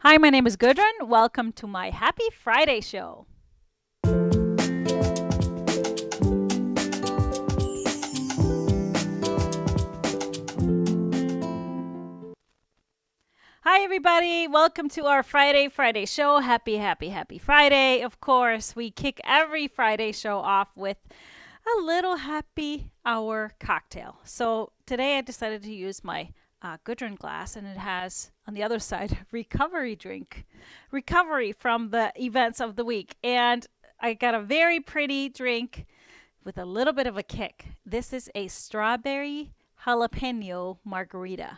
Hi, my name is Gudrun. Welcome to my Happy Friday show. Hi, everybody. Welcome to our Friday show. Happy Friday. Of course, we kick every Friday show off with a little happy hour cocktail. So today I decided to use my Gudrun glass, and it has on the other side recovery drink, recovery from the events of the week. And I got a very pretty drink with a little bit of a kick. This is a strawberry jalapeno margarita.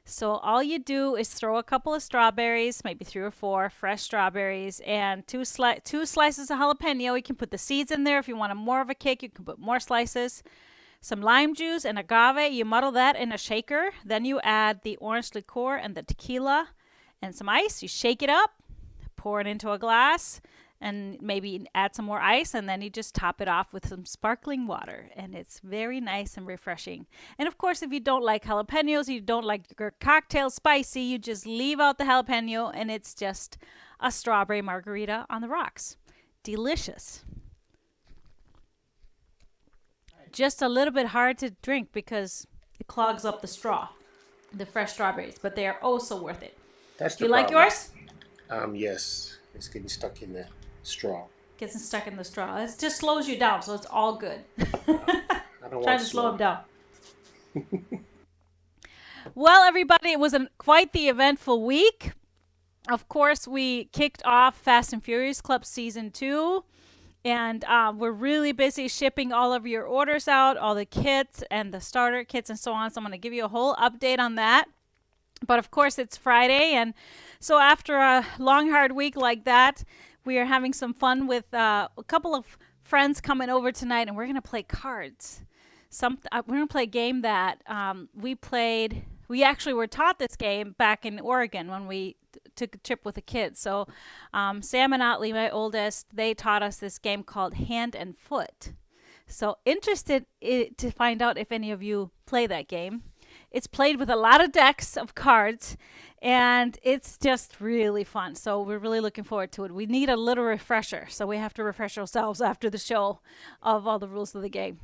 So all you do is throw a couple of strawberries, maybe 3 or 4 fresh strawberries, and two slices of jalapeno. You can put the seeds in there if you want a more of a kick. You can put more slices. Some lime juice and agave. You muddle that in a shaker. Then you add the orange liqueur and the tequila and some ice. You shake it up, pour it into a glass, and maybe add some more ice, and then you just top it off with some sparkling water, and it's very nice and refreshing. And of course, if you don't like jalapenos, you don't like your cocktail spicy, you just leave out the jalapeno, and it's just a strawberry margarita on the rocks. Delicious. Just a little bit hard to drink because it clogs up the straw, the fresh strawberries, but they are oh so worth it. That's Do the you like problem. yours? Yes, it's getting stuck in the straw. Gets stuck in the straw. It just slows you down, so it's all good. I don't Try want to slow slow. him down. Well, everybody, it was quite the eventful week. Of course, we kicked off Fast and Furious Club Season 2. And we're really busy shipping all of your orders out, all the kits and the starter kits and so on. So I'm going to give you a whole update on that. But of course, it's Friday. And so after a long, hard week like that, we are having some fun with a couple of friends coming over tonight. And we're going to play cards. We're going to play a game that we played. We actually were taught this game back in Oregon when we took a trip with the kids. So Sam and Otley, my oldest, they taught us this game called Hand and Foot. So interested to find out if any of you play that game. It's played with a lot of decks of cards, and it's just really fun. So we're really looking forward to it. We need a little refresher, so we have to refresh ourselves after the show of all the rules of the game.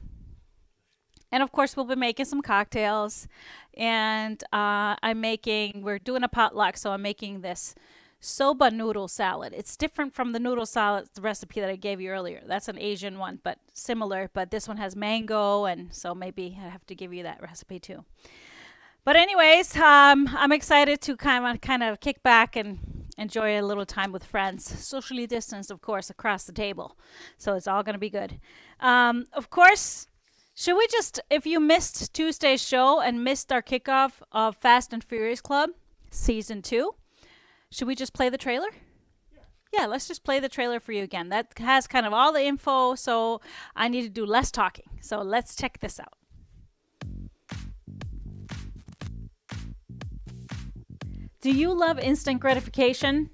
And of course, we'll be making some cocktails. And we're doing a potluck, so I'm making this soba noodle salad. It's different from the noodle salad recipe that I gave you earlier. That's an Asian one, but similar. But this one has mango, and so maybe I have to give you that recipe too. But anyways, I'm excited to kind of kick back and enjoy a little time with friends. Socially distanced, of course, across the table. So it's all going to be good. Of course, should we if you missed Tuesday's show and missed our kickoff of Fast and Furious Club Season 2, should we just play the trailer? Yeah, let's just play the trailer for you again. That has kind of all the info, so I need to do less talking. So let's check this out. Do you love instant gratification?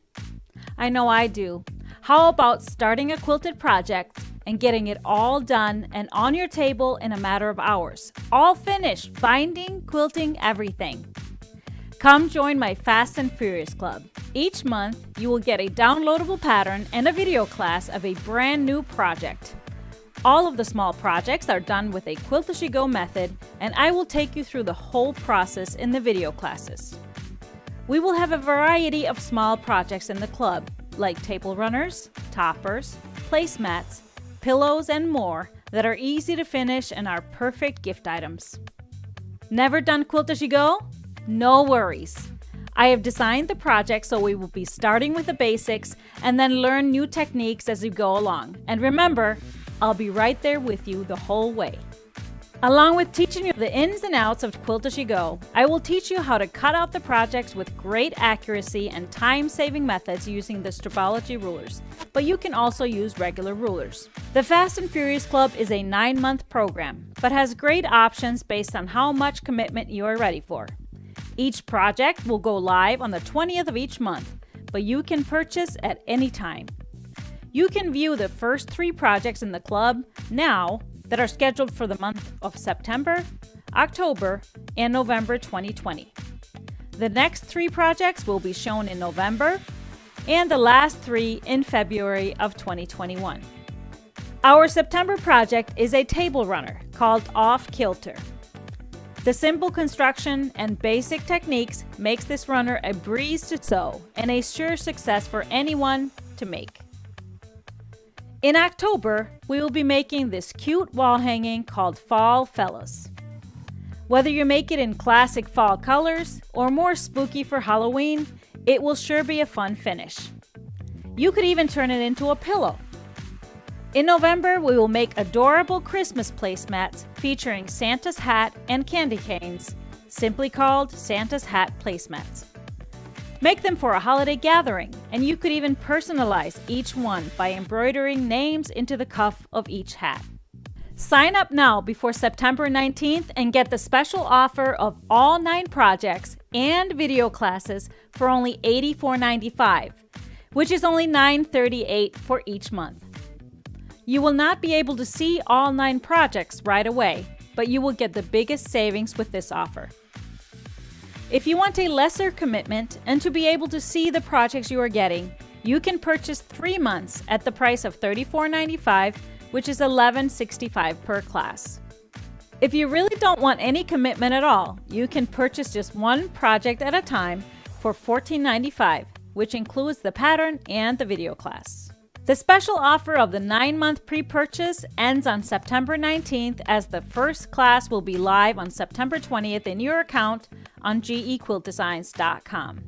I know I do. How about starting a quilted project and getting it all done and on your table in a matter of hours? All finished, binding, quilting, everything. Come join my Fast and Furious Club. Each month, you will get a downloadable pattern and a video class of a brand new project. All of the small projects are done with a Quilt as you go method, and I will take you through the whole process in the video classes. We will have a variety of small projects in the club, like table runners, toppers, placemats, pillows, and more that are easy to finish and are perfect gift items. Never done Quilt as you go? No worries. I have designed the project so we will be starting with the basics and then learn new techniques as we go along. And remember, I'll be right there with you the whole way. Along with teaching you the ins and outs of Quilt as you go, I will teach you how to cut out the projects with great accuracy and time-saving methods using the Strabology rulers, but you can also use regular rulers. The Fast and Furious Club is a 9-month program, but has great options based on how much commitment you are ready for. Each project will go live on the 20th of each month, but you can purchase at any time. You can view the first 3 projects in the club now that are scheduled for the month of September, October, and November 2020. The next 3 projects will be shown in November and the last 3 in February of 2021. Our September project is a table runner called Off Kilter. The simple construction and basic techniques makes this runner a breeze to sew and a sure success for anyone to make. In October, we will be making this cute wall hanging called Fall Fellas. Whether you make it in classic fall colors or more spooky for Halloween, it will sure be a fun finish. You could even turn it into a pillow. In November, we will make adorable Christmas placemats featuring Santa's hat and candy canes, simply called Santa's Hat placemats. Make them for a holiday gathering, and you could even personalize each one by embroidering names into the cuff of each hat. Sign up now before September 19th and get the special offer of all 9 projects and video classes for only $84.95, which is only $9.38 for each month. You will not be able to see all 9 projects right away, but you will get the biggest savings with this offer. If you want a lesser commitment and to be able to see the projects you are getting, you can purchase 3 months at the price of $34.95, which is $11.65 per class. If you really don't want any commitment at all, you can purchase just 1 project at a time for $14.95, which includes the pattern and the video class. The special offer of the 9-month pre-purchase ends on September 19th, as the first class will be live on September 20th in your account on gequiltdesigns.com.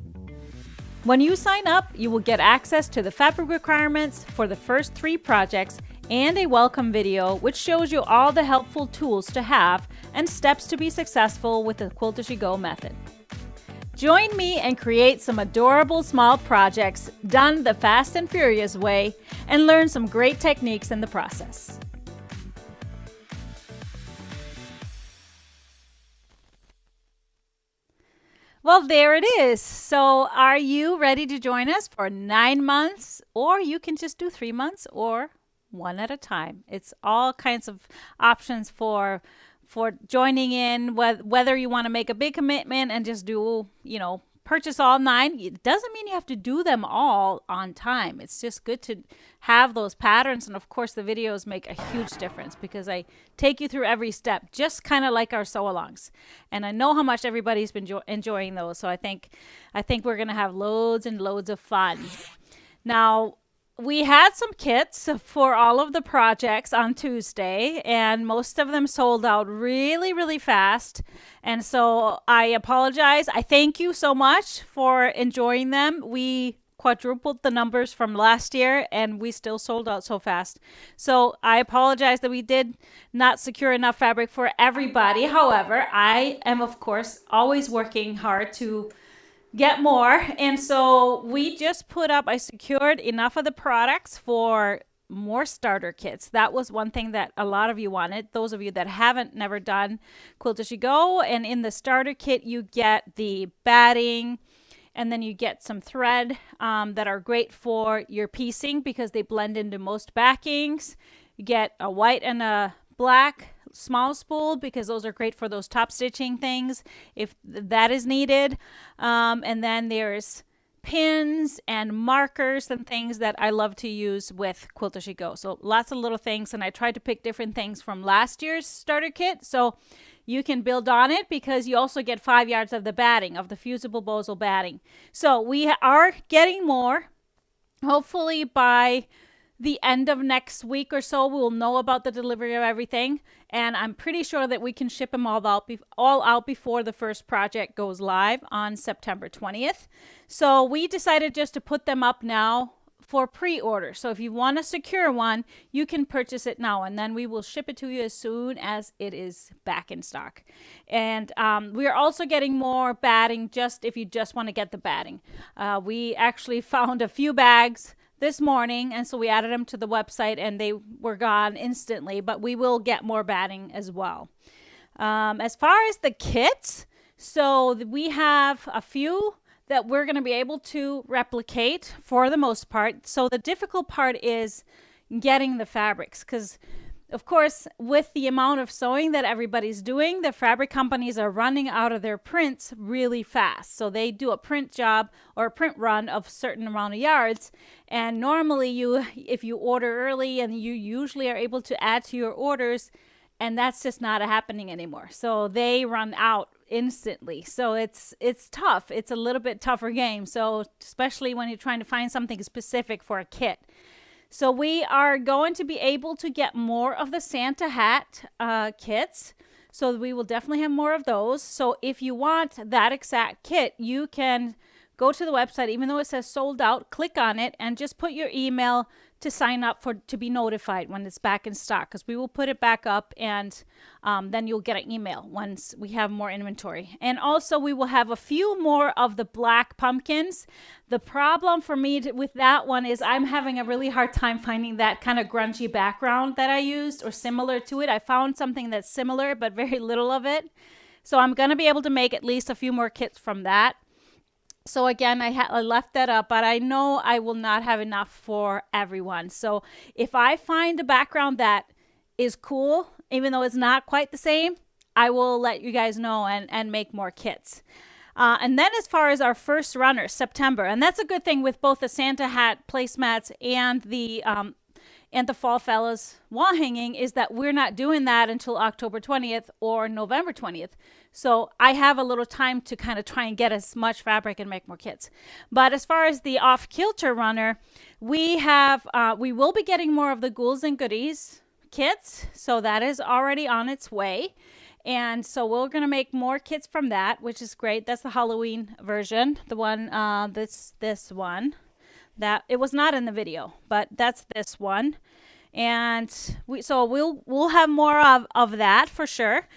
When you sign up, you will get access to the fabric requirements for the first 3 projects and a welcome video which shows you all the helpful tools to have and steps to be successful with the Quilt As You Go method. Join me and create some adorable small projects done the fast and furious way and learn some great techniques in the process. Well, there it is. So are you ready to join us for 9 months? Or you can just do 3 months or 1 at a time. It's all kinds of options for joining in, whether you want to make a big commitment and just do, purchase all 9. It doesn't mean you have to do them all on time. It's just good to have those patterns. And of course, the videos make a huge difference because I take you through every step, just kind of like our sew-alongs. And I know how much everybody's been enjoying those. So I think we're going to have loads and loads of fun. Now, we had some kits for all of the projects on Tuesday, and most of them sold out really, really fast. And so I apologize. I thank you so much for enjoying them. We quadrupled the numbers from last year, and we still sold out so fast. So I apologize that we did not secure enough fabric for everybody. However, I am, of course, always working hard to get more, and so we just I secured enough of the products for more starter kits. That was one thing that a lot of you wanted, those of you that haven't never done Quilt As You Go. And in the starter kit you get the batting, and then you get some thread that are great for your piecing because they blend into most backings. You get a white and a black small spool because those are great for those top stitching things if that is needed. And then there's pins and markers and things that I love to use with Quilt As You Go. So lots of little things, and I tried to pick different things from last year's starter kit so you can build on it because you also get 5 yards of the batting, of the fusible Bosal batting. So we are getting more. Hopefully by the end of next week or so, we'll know about the delivery of everything. And I'm pretty sure that we can ship them all out before the first project goes live on September 20th. So we decided just to put them up now for pre-order. So if you want to secure one, you can purchase it now, and then we will ship it to you as soon as it is back in stock. And we are also getting more batting just if you just want to get the batting. We actually found a few bags this morning, and so we added them to the website and they were gone instantly, but we will get more batting as well. As far as the kits, so we have a few that we're going to be able to replicate for the most part. So the difficult part is getting the fabrics, because of course, with the amount of sewing that everybody's doing, the fabric companies are running out of their prints really fast. So they do a print job or a print run of a certain amount of yards. And normally if you order early, and you usually are able to add to your orders, and that's just not happening anymore. So they run out instantly. So it's tough. It's a little bit tougher game. So especially when you're trying to find something specific for a kit. So we are going to be able to get more of the Santa hat kits. So we will definitely have more of those. So if you want that exact kit, you can go to the website, even though it says sold out, click on it and just put your email to sign up to be notified when it's back in stock, because we will put it back up, and then you'll get an email once we have more inventory. And also we will have a few more of the black pumpkins. The problem for me with that one is I'm having a really hard time finding that kind of grungy background that I used or similar to it. I found something that's similar but very little of it. So I'm going to be able to make at least a few more kits from that. So again, I left that up, but I know I will not have enough for everyone. So if I find a background that is cool, even though it's not quite the same, I will let you guys know and make more kits. And then as far as our first runner, September, and that's a good thing with both the Santa hat placemats and the Fall Fellas wall hanging, is that we're not doing that until October 20th or November 20th. So I have a little time to kind of try and get as much fabric and make more kits. But as far as the off-kilter runner, we will be getting more of the Ghouls and Goodies kits. So that is already on its way. And so we're going to make more kits from that, which is great. That's the Halloween version, the one, this one. That it was not in the video, but that's this one. And we'll have more of that for sure.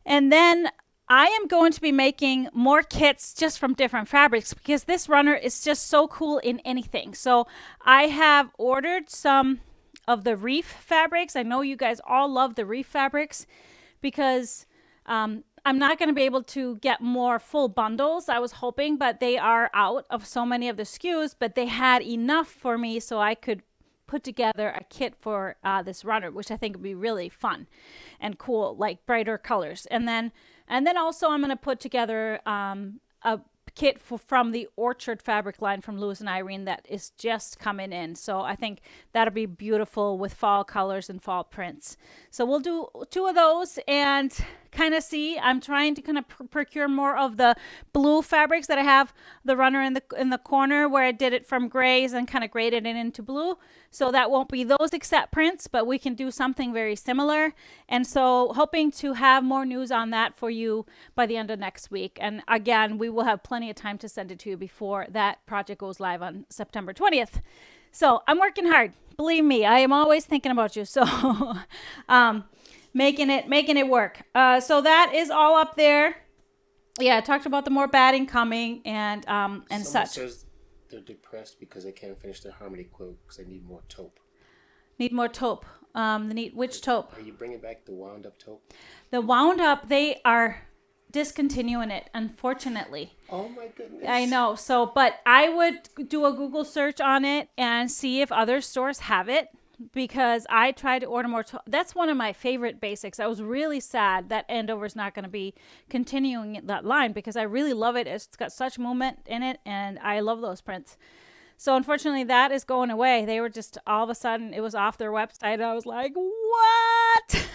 And then I am going to be making more kits just from different fabrics, because this runner is just so cool in anything. So I have ordered some of the reef fabrics. I know you guys all love the reef fabrics, because I'm not going to be able to get more full bundles, I was hoping, but they are out of so many of the SKUs, but they had enough for me so I could put together a kit for this runner, which I think would be really fun and cool, like brighter colors. And then also I'm going to put together a kit from the Orchard fabric line from Lewis and Irene that is just coming in. So I think that'll be beautiful with fall colors and fall prints. So we'll do 2 of those and kind of see. I'm trying to kind of procure more of the blue fabrics that I have the runner in the corner where I did it from grays and kind of graded it into blue. So that won't be those exact prints, but we can do something very similar. And so hoping to have more news on that for you by the end of next week. And again, we will have plenty of time to send it to you before that project goes live on September 20th. So I'm working hard. Believe me, I am always thinking about you. So making it work. So that is all up there. Yeah, I talked about the more batting coming and Someone such. says they're depressed because they can't finish their harmony quilt because they need more taupe. Need more taupe. Which taupe? Are you bringing back the wound up taupe? The wound up, they are discontinuing it, unfortunately. Oh my goodness. I know. So, but I would do a Google search on it and see if other stores have it, because I tried to order more. That's one of my favorite basics. I was really sad that Andover's not going to be continuing that line, because I really love it. It's got such movement in it, and I love those prints. So unfortunately, that is going away. They were just, all of a sudden, it was off their website. I was like, what?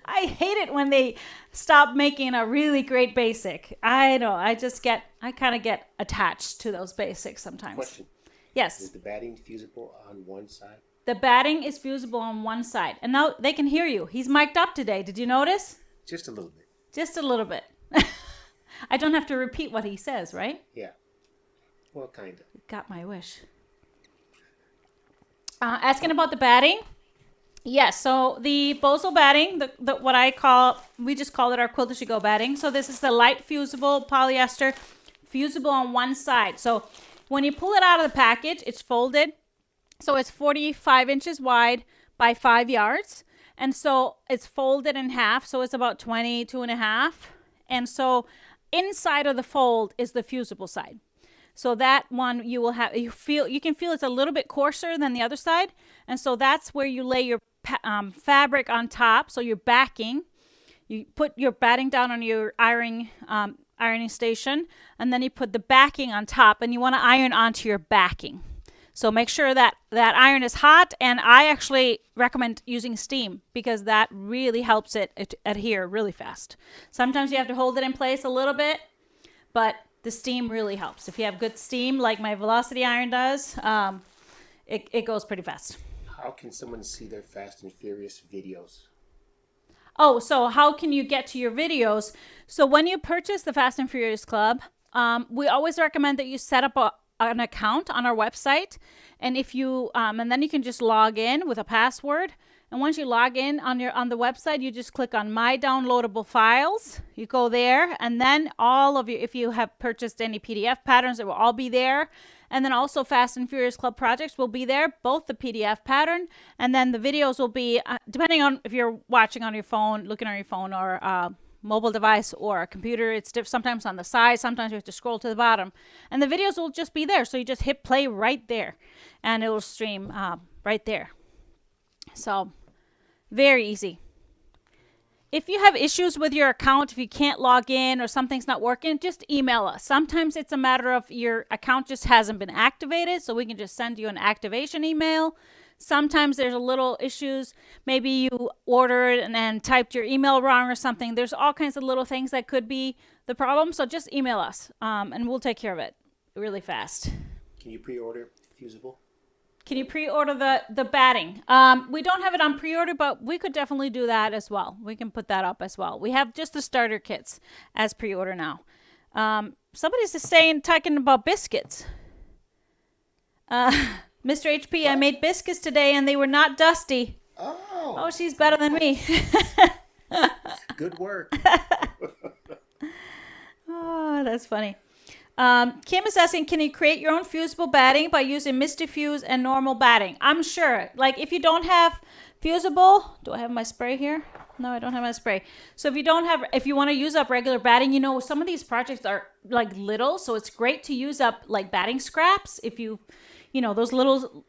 I hate it when they stop making a really great basic. I know. I kind of get attached to those basics sometimes. Question. Yes. Is the batting fusible on one side? The batting is fusible on one side. And now they can hear you. He's mic'd up today. Did you notice? Just a little bit. Just a little bit. I don't have to repeat what he says, right? Yeah. Well, kind of. Got my wish. Asking about the batting. Yes, so the Bozo batting, the what we just call it our Quilt As You Go batting. So this is the light fusible polyester, fusible on one side. So when you pull it out of the package, it's folded. So it's 45 inches wide by 5 yards. And so it's folded in half. So it's about 22 and a half. And so inside of the fold is the fusible side. So that one you can feel it's a little bit coarser than the other side. And so that's where you lay fabric on top, so you're backing. You put your batting down on your ironing station, and then you put the backing on top, and you want to iron onto your backing. So make sure that that iron is hot, and I actually recommend using steam because that really helps it adhere really fast. Sometimes you have to hold it in place a little bit, but the steam really helps. If you have good steam, like my Velocity iron does, it goes pretty fast. How can someone see their Fast and Furious videos? Oh, so how can you get to your videos? So when you purchase the Fast and Furious Club, we always recommend that you set up an account on our website, and if you and then you can just log in with a password. And once you log in on the website, you just click on My Downloadable Files. You go there, and then all of you, if you have purchased any PDF patterns, it will all be there. And then also Fast and Furious Club projects will be there, both the PDF pattern, and then the videos will be, depending on if you're watching on your phone, looking on your phone, or mobile device or a computer. It's sometimes on the side, sometimes you have to scroll to the bottom, and the videos will just be there. So you just hit play right there, and it will stream right there. So very easy. If you have issues with your account, if you can't log in or something's not working, just email us. Sometimes it's a matter of your account just hasn't been activated, so we can just send you an activation email. Sometimes there's a little issues. Maybe you ordered and then typed your email wrong or something. There's all kinds of little things that could be the problem. So just email us, and we'll take care of it really fast. Can you pre-order Fusible? Can you pre-order the batting? We don't have it on pre-order, but we could definitely do that as well. We can put that up as well. We have just the starter kits as pre-order now. Somebody's just talking about biscuits. Mr. HP, I made biscuits today, and they were not dusty. Oh, she's better than me. Good work. Oh, that's funny. Kim is asking, can you create your own fusible batting by using Misty Fuse and normal batting? I'm sure. Like, if you don't have fusible, do I have my spray here? No, I don't have my spray. So if you want to use up regular batting, some of these projects are like little, so it's great to use up like batting scraps. If those little,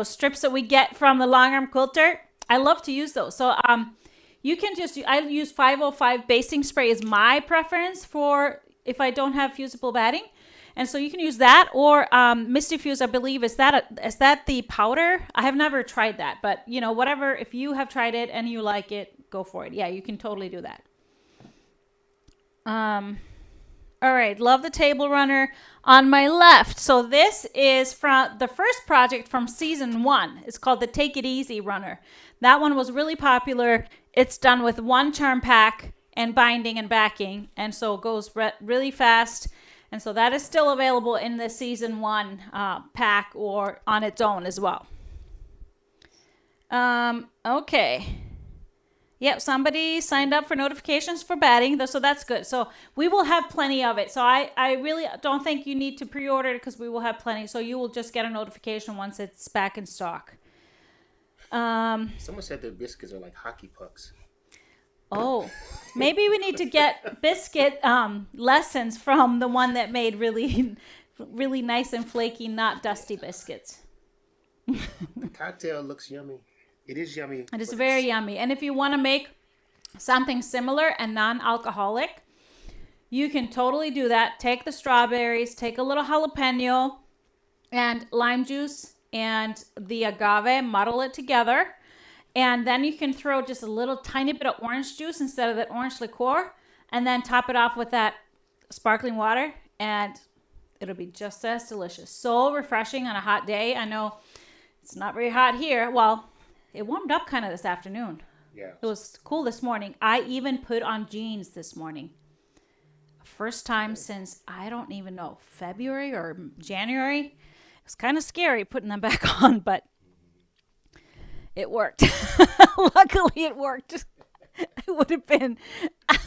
strips that we get from the long arm quilter, I love to use those. So, you can I use 505 basting spray is my preference for if I don't have fusible batting. And so you can use that, or Misty Fuse, I believe, is that the powder? I have never tried that, but whatever, if you have tried it and you like it, go for it. Yeah, you can totally do that. All right, love the table runner on my left. So this is from the first project from season 1. It's called the Take It Easy runner. That one was really popular. It's done with one charm pack and binding and backing, and so it goes really fast. And so that is still available in the season 1 pack or on its own as well. Okay. Yep, somebody signed up for notifications for batting, so that's good. So we will have plenty of it. So I really don't think you need to pre-order it because we will have plenty. So you will just get a notification once it's back in stock. Someone said their biscuits are like hockey pucks. Oh, maybe we need to get biscuit lessons from the one that made really, really nice and flaky, not dusty biscuits. The cocktail looks yummy. It is yummy. It is very yummy. And if you want to make something similar and non-alcoholic, you can totally do that. Take the strawberries, take a little jalapeno and lime juice and the agave, muddle it together. And then you can throw just a little tiny bit of orange juice instead of that orange liqueur, and then top it off with that sparkling water, and it'll be just as delicious. So refreshing on a hot day. I know it's not very hot here. Well, it warmed up kind of this afternoon. Yeah. It was cool this morning. I even put on jeans this morning. First time since, I don't even know, February or January. It was kind of scary putting them back on, but it worked. Luckily, it worked. It would have been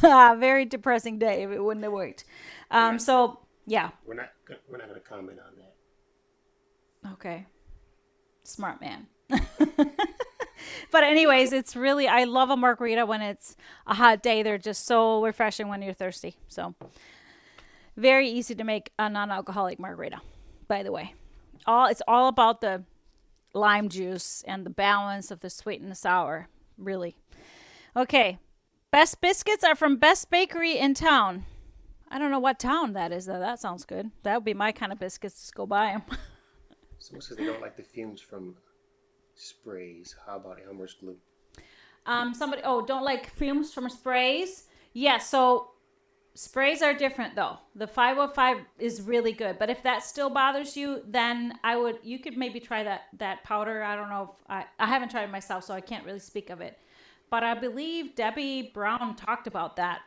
a very depressing day if it wouldn't have worked. So, yeah. We're not going to comment on that. Okay. Smart man. But anyways, it's really, I love a margarita when it's a hot day. They're just so refreshing when you're thirsty. So, very easy to make a non-alcoholic margarita, by the way. It's all about the lime juice and the balance of the sweet and the sour. Really. Okay. Best biscuits are from Best Bakery in town. I don't know what town that is, though. That sounds good. That would be my kind of biscuits. Just go buy them. Someone says they don't like the fumes from sprays. How about Elmer's glue? Don't like fumes from sprays. Yeah, so sprays are different though. The 505 is really good, but if that still bothers you, then you could maybe try that powder. I don't know if I haven't tried it myself, so I can't really speak of it. But I believe Debbie Brown talked about that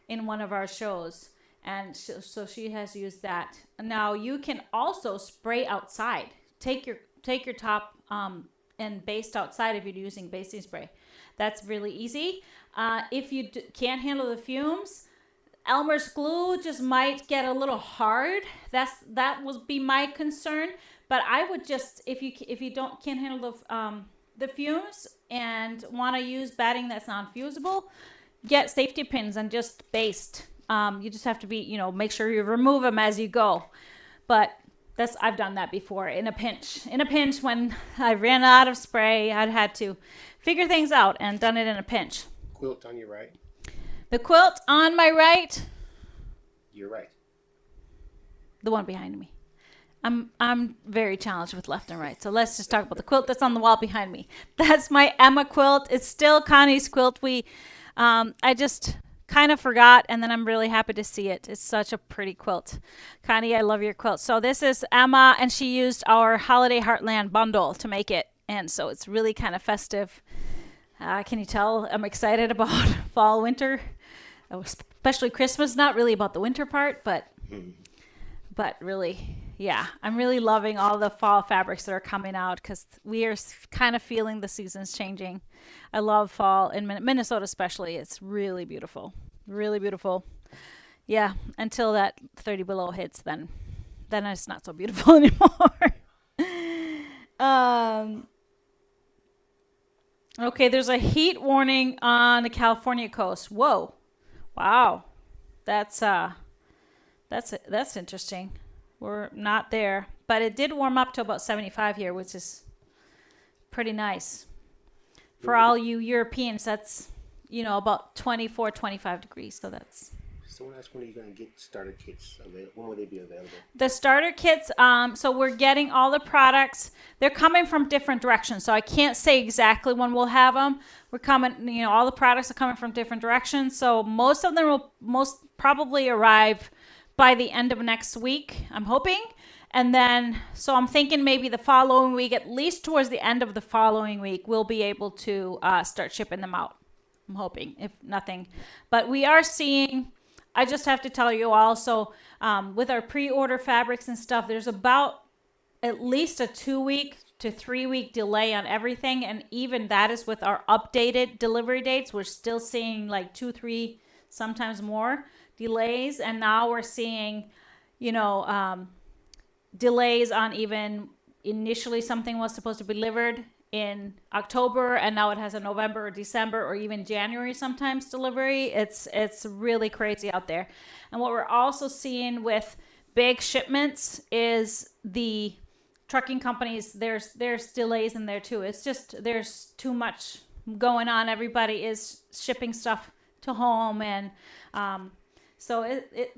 in one of our shows, and so she has used that. Now you can also spray outside. Take your top and baste outside if you're using basting spray. That's really easy. If you can't handle the fumes, Elmer's glue just might get a little hard. That will be my concern. But I would just, if you can't handle the fumes and want to use batting that's non-fusible, get safety pins and just baste. You just have to make sure you remove them as you go. But I've done that before in a pinch. In a pinch, when I ran out of spray, I'd had to figure things out and done it in a pinch. Quilt on your right. The quilt on my right. You're right. The one behind me. I'm very challenged with left and right. So let's just talk about the quilt that's on the wall behind me. That's my Emma quilt. It's still Connie's quilt. I just kind of forgot, and then I'm really happy to see it. It's such a pretty quilt. Connie, I love your quilt. So this is Emma, and she used our Holiday Heartland bundle to make it, and so it's really kind of festive. Can you tell I'm excited about fall, winter, especially Christmas? Not really about the winter part, but really, yeah. I'm really loving all the fall fabrics that are coming out because we are kind of feeling the seasons changing. I love fall in Minnesota especially. It's really beautiful. Really beautiful. Yeah, until that 30 below hits, then it's not so beautiful anymore. Okay, there's a heat warning on the California coast. Whoa. Wow. That's interesting. We're not there, but it did warm up to about 75 here, which is pretty nice. For all you Europeans, that's, about 24, 25 degrees. So that's. Someone asked, when are you going to get starter kits? When will they be available? The starter kits, so we're getting all the products. They're coming from different directions, so I can't say exactly when we'll have them. We're coming, all the products are coming from different directions. So most of them will most probably arrive by the end of next week, I'm hoping. And then, so I'm thinking maybe the following week, at least towards the end of the following week, we'll be able to start shipping them out. I'm hoping, if nothing. But we are seeing, I just have to tell you also, with our pre-order fabrics and stuff, there's about at least a 2-week to 3-week delay on everything. And even that is with our updated delivery dates. We're still seeing like 2, 3, sometimes more delays. And now we're seeing, delays on even initially something was supposed to be delivered in October, and now it has a November or December or even January sometimes delivery. It's really crazy out there. And what we're also seeing with big shipments is the trucking companies, there's delays in there too. It's just, there's too much going on. Everybody is shipping stuff to home, and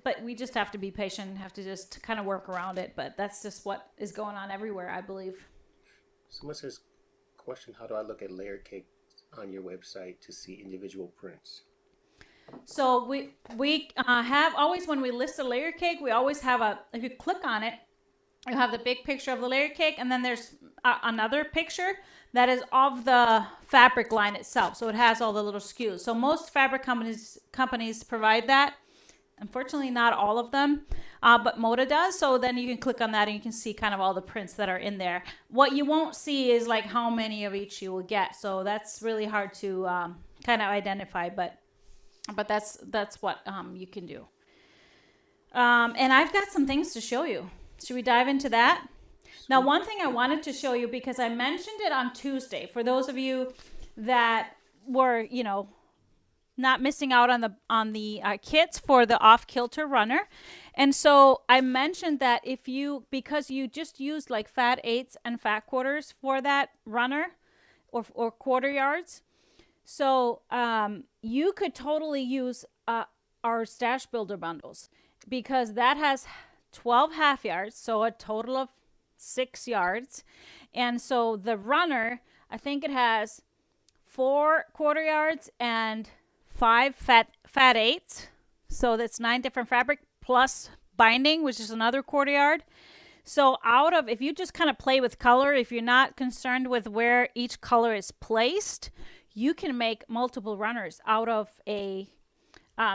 but we just have to be patient and have to just kind of work around it. But that's just what is going on everywhere, I believe. Someone says, question, how do I look at layer cake on your website to see individual prints? So we have always, when we list a layer cake, we always have if you click on it, you have the big picture of the layer cake, and then there's another picture that is of the fabric line itself. So it has all the little SKUs. So most fabric companies provide that. Unfortunately, not all of them, but Moda does. So then you can click on that and you can see kind of all the prints that are in there. What you won't see is like how many of each you will get. So that's really hard to kind of identify, but that's what you can do. And I've got some things to show you. Should we dive into that? Now, one thing I wanted to show you, because I mentioned it on Tuesday, for those of you that were, not missing out on the kits for the off kilter runner. And so I mentioned that if you, because you just used like fat eighths and fat quarters for that runner, or quarter yards, so you could totally use our stash builder bundles, because that has 12 half yards, so a total of 6 yards. And so the runner, I think it has 4 quarter yards and 5 fat eighths. So that's 9 different fabric plus binding, which is another quarter yard. So out of, if you just kind of play with color, if you're not concerned with where each color is placed, you can make multiple runners out of a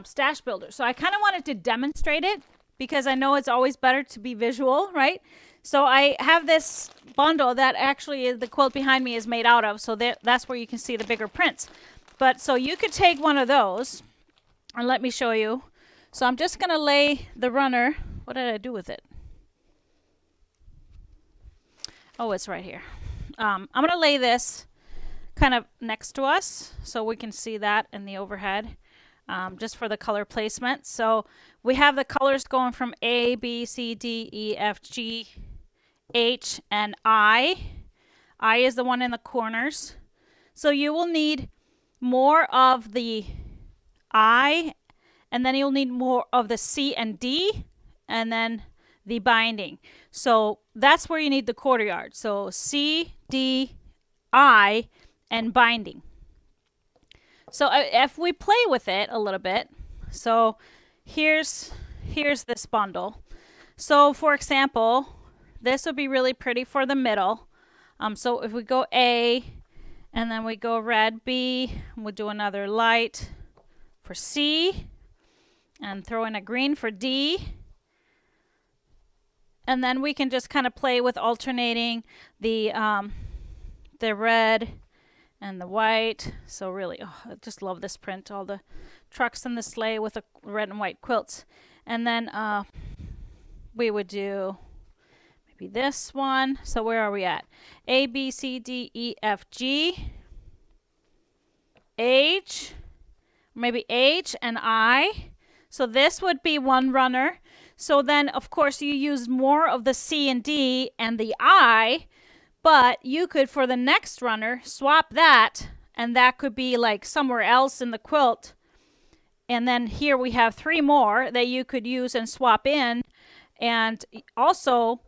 stash builder. So I kind of wanted to demonstrate it, because I know it's always better to be visual, right? So I have this bundle that actually the quilt behind me is made out of, so that's where you can see the bigger prints. But so you could take one of those, and let me show you. So I'm just going to lay the runner. What did I do with it? Oh, it's right here. I'm going to lay this kind of next to us so we can see that in the overhead, just for the color placement. So we have the colors going from A, B, C, D, E, F, G, H, and I. I is the one in the corners. So you will need more of the I, and then you'll need more of the C and D, and then the binding. So that's where you need the quarter yard. So C, D, I, and binding. So if we play with it a little bit, so here's this bundle. So for example, this would be really pretty for the middle. So if we go A, and then we go red B, we'll do another light for C, and throw in a green for D. And then we can just kind of play with alternating the red and the white. So really, I just love this print. All the trucks and the sleigh with the red and white quilts. And then we would do maybe this one. So where are we at? A, B, C, D, E, F, G, H, maybe H and I. So this would be one runner. So then, of course, you use more of the C and D and the I, but you could, for the next runner, swap that, and that could be like somewhere else in the quilt. And then here we have 3 more that you could use and swap in, and also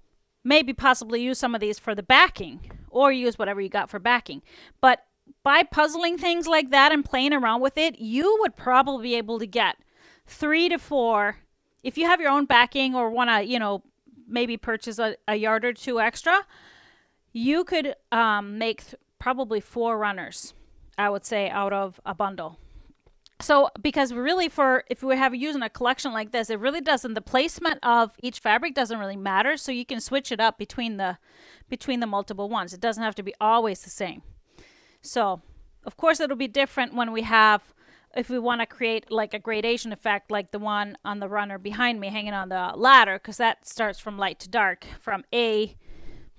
maybe possibly use some of these for the backing, or use whatever you got for backing. But by puzzling things like that and playing around with it, you would probably be able to get 3 to 4. If you have your own backing or want to, maybe purchase a yard or 2 extra, you could make probably 4 runners, I would say, out of a bundle. So because really, if we have using a collection like this, it really doesn't, the placement of each fabric doesn't really matter. So you can switch it up between the multiple ones. It doesn't have to be always the same. So of course it'll be different when we have, if we want to create like a gradation effect, like the one on the runner behind me hanging on the ladder, because that starts from light to dark, from A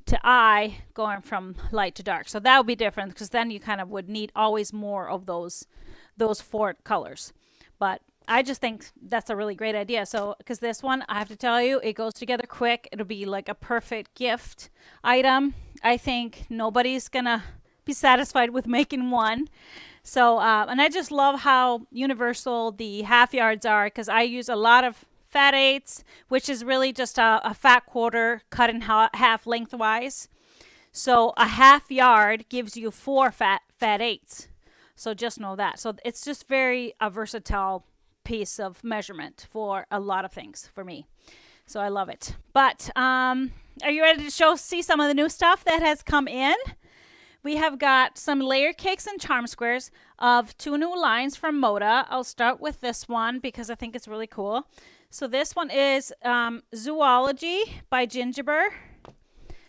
to I, going from light to dark. So that would be different, because then you kind of would need always more of those 4 colors. But I just think that's a really great idea. So because this one, I have to tell you, it goes together quick. It'll be like a perfect gift item. I think nobody's gonna be satisfied with making one. So, and I just love how universal the half yards are, because I use a lot of fat eighths, which is really just a fat quarter cut in half lengthwise. So a half yard gives you 4 fat eighths. So just know that. So it's just very a versatile piece of measurement for a lot of things for me. So I love it. But are you ready to see some of the new stuff that has come in? We have got some layer cakes and charm squares of 2 new lines from Moda. I'll start with this one because I think it's really cool. So this one is Zoology by Gingerbread.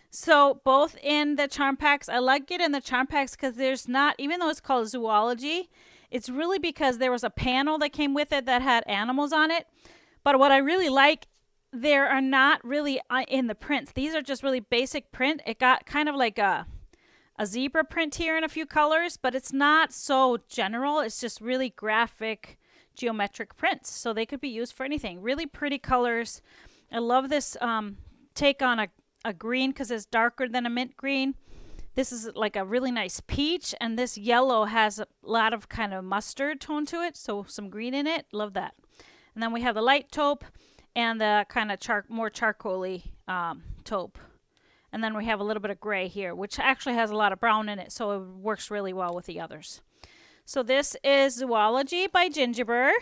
So both in the charm packs, I like it in the charm packs because there's not, even though it's called Zoology, it's really because there was a panel that came with it that had animals on it. But what I really like, there are not really in the prints. These are just really basic print. It got kind of like a a zebra print here in a few colors, but it's not so general. It's just really graphic geometric prints. So they could be used for anything. Really pretty colors. I love this take on a green because it's darker than a mint green. This is like a really nice peach, and this yellow has a lot of kind of mustard tone to it, so some green in it. Love that. And then we have the light taupe and the kind of more charcoaly taupe. And then we have a little bit of gray here, which actually has a lot of brown in it, so it works really well with the others. So this is Zoology by Gingerbread.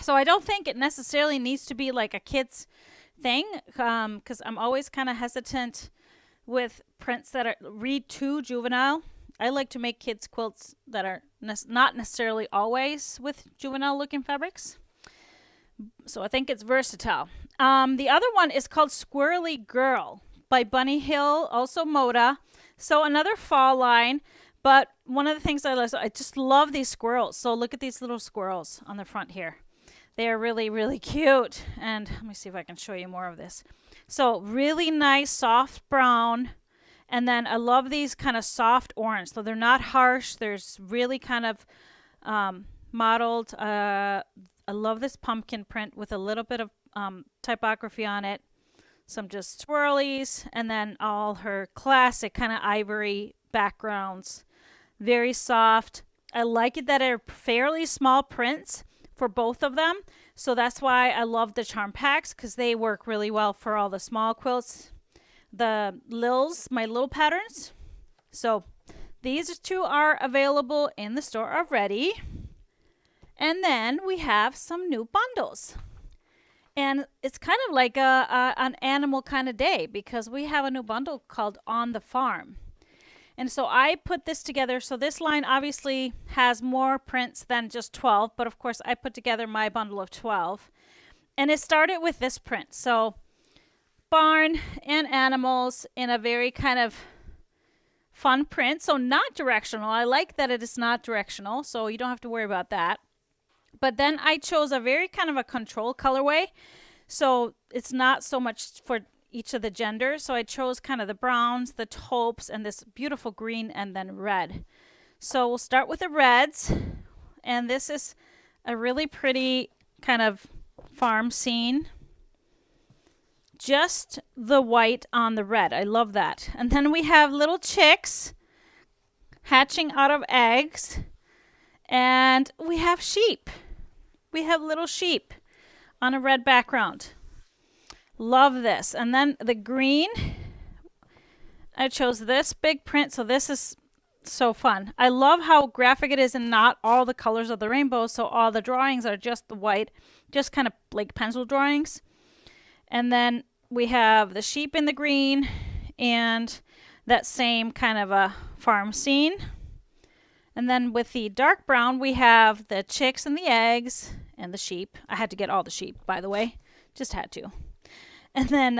So I don't think it necessarily needs to be like a kid's thing, because I'm always kind of hesitant with prints that read too juvenile. I like to make kids quilts that are not necessarily always with juvenile looking fabrics. So I think it's versatile. The other one is called Squirrely Girl by Bunny Hill, also Moda. So another fall line, but one of the things I just love these squirrels. So look at these little squirrels on the front here. They are really, really cute. And let me see if I can show you more of this. So really nice soft brown, and then I love these kind of soft orange. So they're not harsh. There's really kind of modeled. I love this pumpkin print with a little bit of typography on it. Some just swirlies, and then all her classic kind of ivory backgrounds. Very soft. I like it that they're fairly small prints for both of them. So that's why I love the charm packs, because they work really well for all the small quilts. The Lils, my little patterns. So these two are available in the store already. And then we have some new bundles. And it's kind of like an animal kind of day, because we have a new bundle called On the Farm. And so I put this together. So this line obviously has more prints than just 12, but of course I put together my bundle of 12. And it started with this print. So barn and animals in a very kind of fun print. So not directional. I like that it is not directional, so you don't have to worry about that. But then I chose a very kind of a control colorway. So it's not so much for each of the genders. So I chose kind of the browns, the taupes, and this beautiful green, and then red. So we'll start with the reds. And this is a really pretty kind of farm scene. Just the white on the red. I love that. And then we have little chicks hatching out of eggs. And we have sheep. We have little sheep on a red background. Love this. And then the green, I chose this big print. So this is so fun. I love how graphic it is and not all the colors of the rainbow. So all the drawings are just the white, just kind of like pencil drawings. And then we have the sheep in the green and that same kind of a farm scene. And then with the dark brown, we have the chicks and the eggs and the sheep. I had to get all the sheep, by the way. Just had to. And then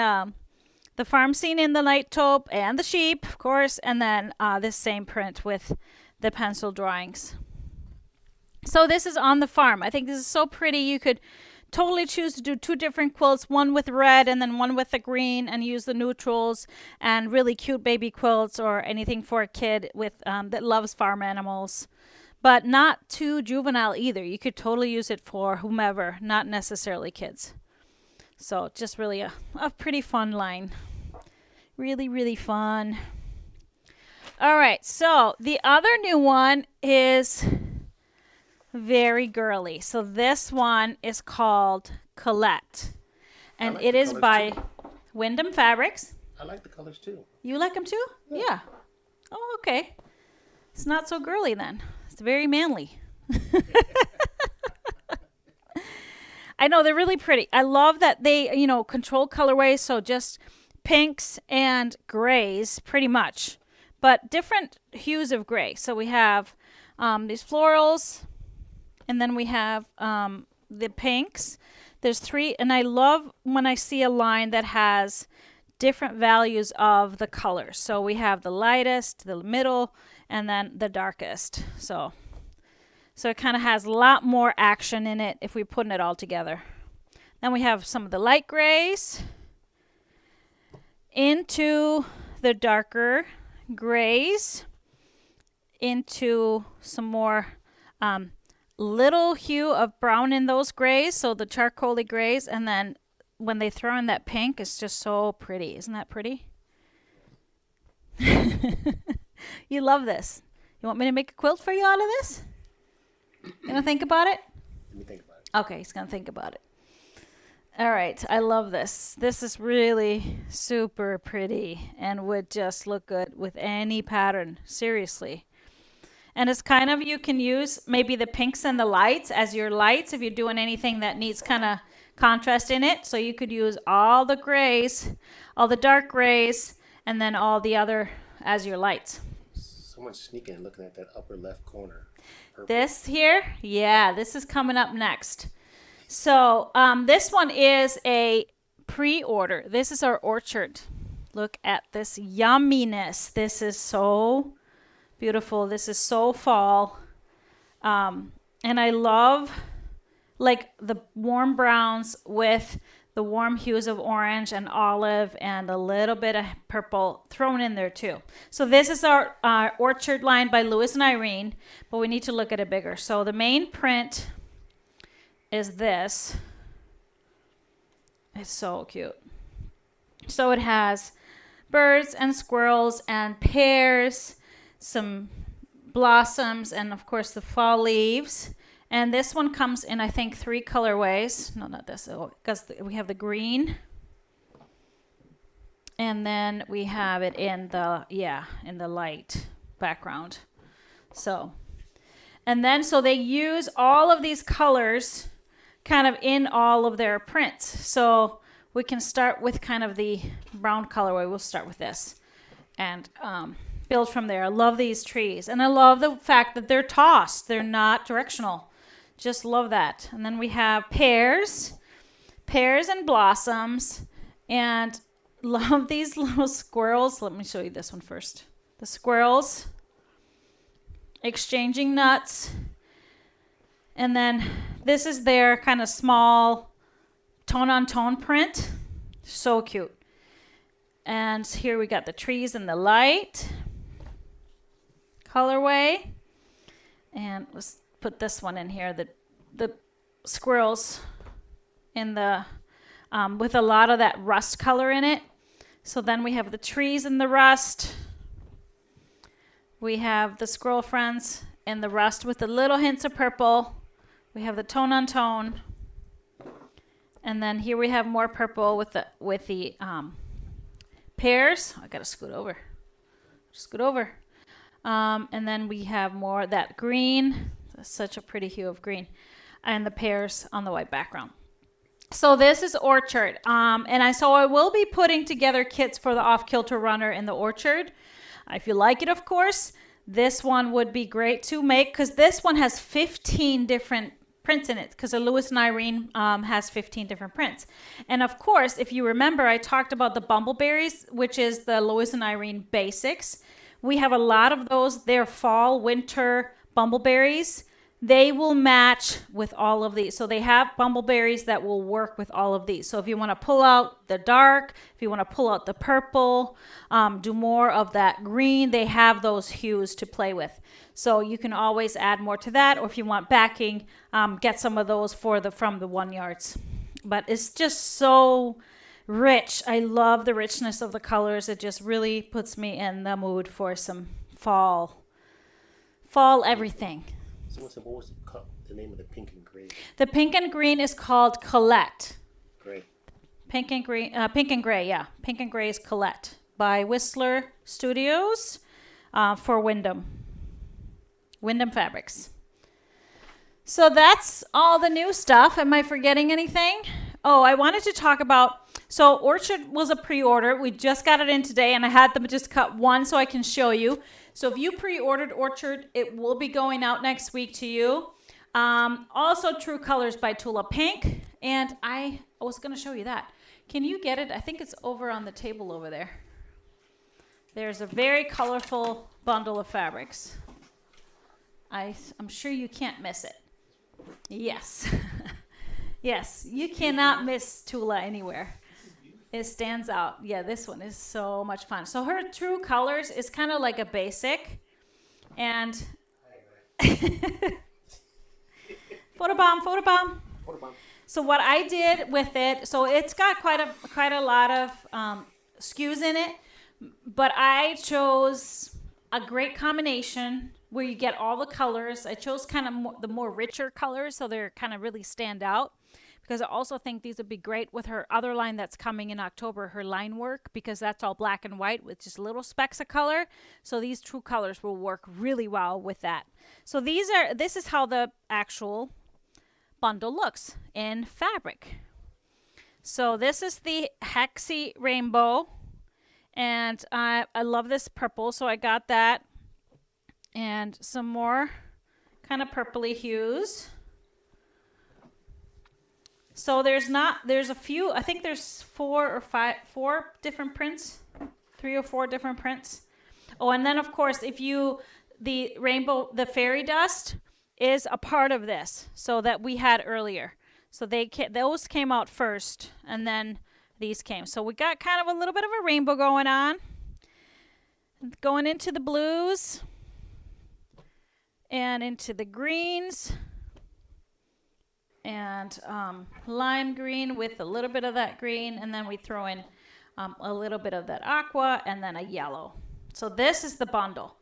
the farm scene in the light taupe and the sheep, of course. And then this same print with the pencil drawings. So this is On the Farm. I think this is so pretty. You could totally choose to do two different quilts, one with red and then one with the green, and use the neutrals, and really cute baby quilts or anything for a kid with that loves farm animals, but not too juvenile either. You could totally use it for whomever, not necessarily kids. So just really a pretty fun line. Really, really fun. All right, so the other new one is very girly. So this one is called Colette. And it is by Wyndham Fabrics. I like the colors too. You like them too? Yeah. Oh, okay. It's not so girly then. It's very manly. I know, they're really pretty. I love that they, control colorways. So just pinks and grays pretty much, but different hues of gray. So we have these florals, and then we have the pinks. There's three, and I love when I see a line that has different values of the colors. So we have the lightest, the middle, and then the darkest. So it kind of has a lot more action in it if we're putting it all together. Then we have some of the light grays into the darker grays into some more little hue of brown in those grays, so the charcoaly grays, and then when they throw in that pink, it's just so pretty. Isn't that pretty? You love this. You want me to make a quilt for you out of this? You gonna think about it? Let me think about it. Okay, he's gonna think about it. All right, I love this. This is really super pretty and would just look good with any pattern, seriously. And it's kind of, you can use maybe the pinks and the lights as your lights if you're doing anything that needs kind of contrast in it. So you could use all the grays, all the dark grays, and then all the other as your lights. Someone's sneaking and looking at that upper left corner. Purple. This here, yeah, this is coming up next. So this one is a pre-order. This is our orchard. Look at this yumminess. This is so beautiful. This is so fall. And I love like the warm browns with the warm hues of orange and olive and a little bit of purple thrown in there too. So this is our orchard line by Lewis and Irene, but we need to look at it bigger. So the main print is this. It's so cute. So it has birds and squirrels and pears, some blossoms, and of course the fall leaves. And this one comes in, I think, 3 colorways. No, not this, because we have the green. And then we have it in the, in the light background. So, and then so they use all of these colors kind of in all of their prints. So we can start with kind of the brown colorway. We'll start with this and build from there. I love these trees. And I love the fact that they're tossed. They're not directional. Just love that. And then we have pears and blossoms, and love these little squirrels. Let me show you this one first. The squirrels exchanging nuts. And then this is their kind of small tone-on-tone print. So cute. And here we got the trees in the light colorway. And let's put this one in here. The squirrels in the with a lot of that rust color in it. So then we have the trees in the rust. We have the squirrel friends in the rust with the little hints of purple. We have the tone on tone. And then here we have more purple with the pears. I gotta scoot over. And then we have more that green. That's such a pretty hue of green. And the pears on the white background. So this is orchard. And I will be putting together kits for the off-kilter runner in the orchard. If you like it, of course, this one would be great to make because this one has 15 different prints in it because the Lewis and Irene has 15 different prints. And of course, if you remember, I talked about the bumbleberries, which is the Lewis and Irene basics. We have a lot of those. They're fall, winter bumbleberries. They will match with all of these. So they have bumbleberries that will work with all of these. So if you want to pull out the dark, if you want to pull out the purple, do more of that green, they have those hues to play with. So you can always add more to that. Or if you want backing, get some of those from the 1 yards. But it's just so rich. I love the richness of the colors. It just really puts me in the mood for some fall everything. So what was the name of the pink and gray? The pink and green is called Colette. Gray. Pink and gray, yeah. Pink and gray is Colette by Whistler Studios for Wyndham Fabrics. So that's all the new stuff. Am I forgetting anything? Oh, I wanted to talk about, so Orchard was a pre-order. We just got it in today, and I had them just cut one so I can show you. So if you pre-ordered Orchard, it will be going out next week to you. Also True Colors by Tula Pink. And I was going to show you that. Can you get it? I think it's over on the table over there. There's a very colorful bundle of fabrics. I'm sure you can't miss it. Yes. Yes, you cannot miss Tula anywhere. It stands out. Yeah, this one is so much fun. So her true colors is kind of like a basic. And photobomb, photobomb. So what I did with it, so it's got quite a lot of SKUs in it, but I chose a great combination where you get all the colors. I chose kind of the more richer colors, so they're kind of really stand out. Because I also think these would be great with her other line that's coming in October, her line work, because that's all black and white with just little specks of color. So these true colors will work really well with that. So this is how the actual bundle looks in fabric. So this is the Hexy Rainbow, and I love this purple, so I got that, and some more kind of purpley hues. So there's a few, I think there's four different prints, 3 or 4 different prints. Oh, and then of course, the rainbow, the fairy dust is a part of this, so that we had earlier. So those came out first, and then these came. So we got kind of a little bit of a rainbow going on. Going into the blues and into the greens. And lime green with a little bit of that green, and then we throw in a little bit of that aqua, and then a yellow. So this is the bundle.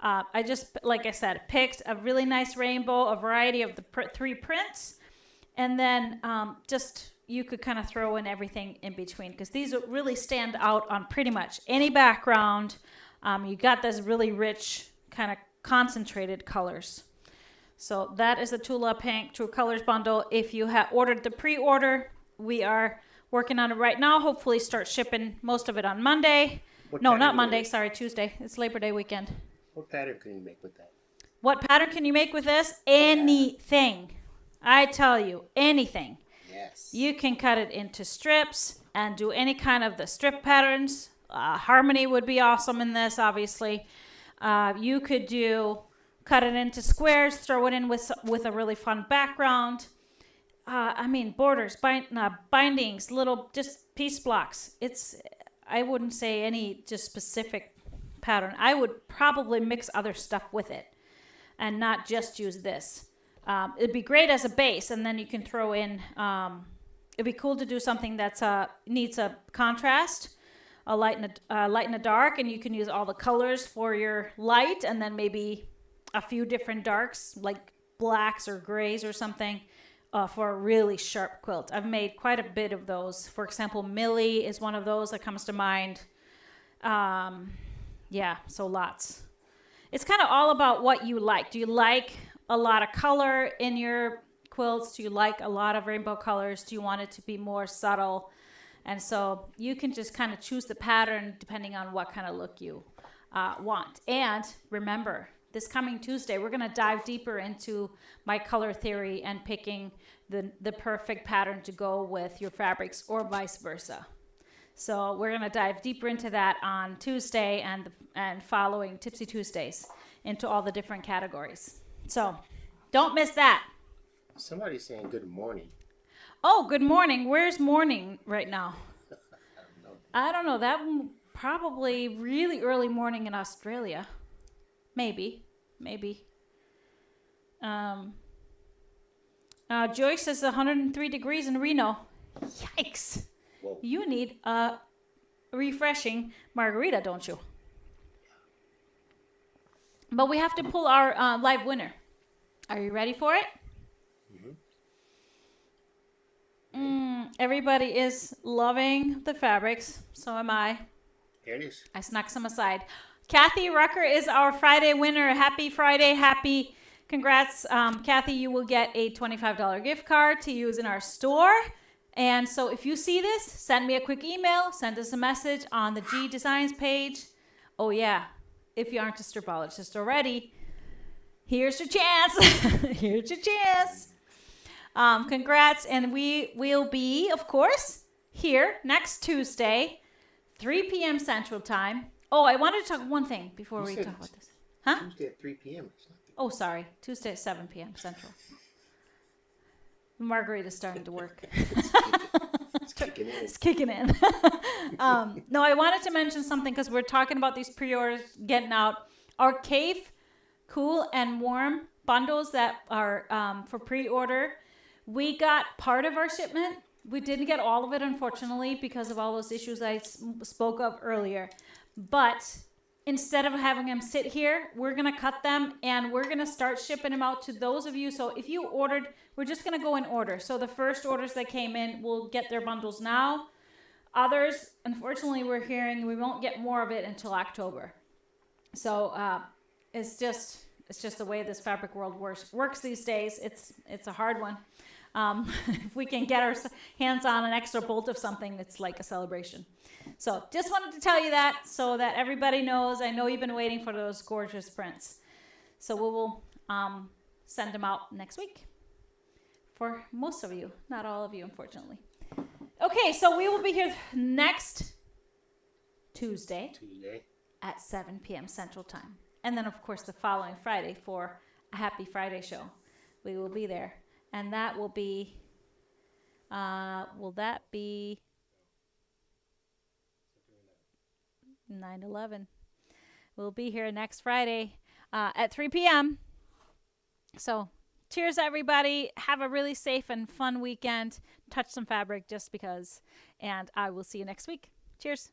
I just, like I said, picked a really nice rainbow, a variety of the 3 prints, and then just you could kind of throw in everything in between, because these really stand out on pretty much any background. You got this really rich kind of concentrated colors. So that is the Tula Pink True Colors bundle. If you have ordered the pre-order, we are working on it right now. Hopefully start shipping most of it on Monday. No, not Monday. Sorry, Tuesday. It's Labor Day weekend. What pattern can you make with that? What pattern can you make with this? Anything. I tell you, anything. Yes. You can cut it into strips and do any kind of the strip patterns. Harmony would be awesome in this, obviously. You could cut it into squares, throw it in with a really fun background. Borders, bindings, little just piece blocks. I wouldn't say any just specific pattern. I would probably mix other stuff with it and not just use this. It'd be great as a base, and then you can throw in, it'd be cool to do something that's needs a contrast, a light and a dark, and you can use all the colors for your light, and then maybe a few different darks like blacks or grays or something for a really sharp quilt. I've made quite a bit of those. For example, Millie is one of those that comes to mind. So lots. It's kind of all about what you like. Do you like a lot of color in your quilts? Do you like a lot of rainbow colors? Do you want it to be more subtle? And so you can just kind of choose the pattern depending on what kind of look you want. And remember, this coming Tuesday, we're going to dive deeper into my color theory and picking the perfect pattern to go with your fabrics, or vice versa. So we're going to dive deeper into that on Tuesday and following Tipsy Tuesdays into all the different categories. So don't miss that. Somebody's saying good morning. Oh, good morning. Where's morning right now? I don't know. That probably really early morning in Australia. Maybe. Joyce says 103 degrees in Reno. Yikes. Whoa. You need a refreshing margarita, don't you? But we have to pull our live winner. Are you ready for it? Everybody is loving the fabrics. So am I. Here it is. I snuck some aside. Kathy Rucker is our Friday winner. Happy Friday. Congrats, Kathy. You will get a $25 gift card to use in our store. And so if you see this, send me a quick email. Send us a message on the G Designs page. Oh, yeah. If you aren't a stripologist already, here's your chance. Here's your chance. Congrats. And we will be, of course, here next Tuesday, 3 p.m. Central Time. Oh, I wanted to talk one thing before we talk about this. Huh? Tuesday at 3 p.m. Oh, sorry. Tuesday at 7 p.m. Central. Margarita's starting to work. It's kicking in. It's kicking in. No, I wanted to mention something because we're talking about these pre-orders getting out. Our cave, cool and warm bundles that are for pre-order. We got part of our shipment. We didn't get all of it, unfortunately, because of all those issues I spoke of earlier. But instead of having them sit here, we're going to cut them and we're going to start shipping them out to those of you. So if you ordered, we're just going to go in order. So the first orders that came in will get their bundles now. Others, unfortunately, we're hearing we won't get more of it until October. So it's just the way this fabric world works these days. It's a hard one. If we can get our hands on an extra bolt of something, it's like a celebration. So just wanted to tell you that so that everybody knows. I know you've been waiting for those gorgeous prints. So we will send them out next week for most of you, not all of you, unfortunately. Okay, so we will be here next Tuesday at 7 p.m. Central Time. And then, of course, the following Friday for a Happy Friday show. We will be there. And that will be, will that be 9/11? We'll be here next Friday at 3 p.m. So cheers, everybody. Have a really safe and fun weekend. Touch some fabric just because. And I will see you next week. Cheers.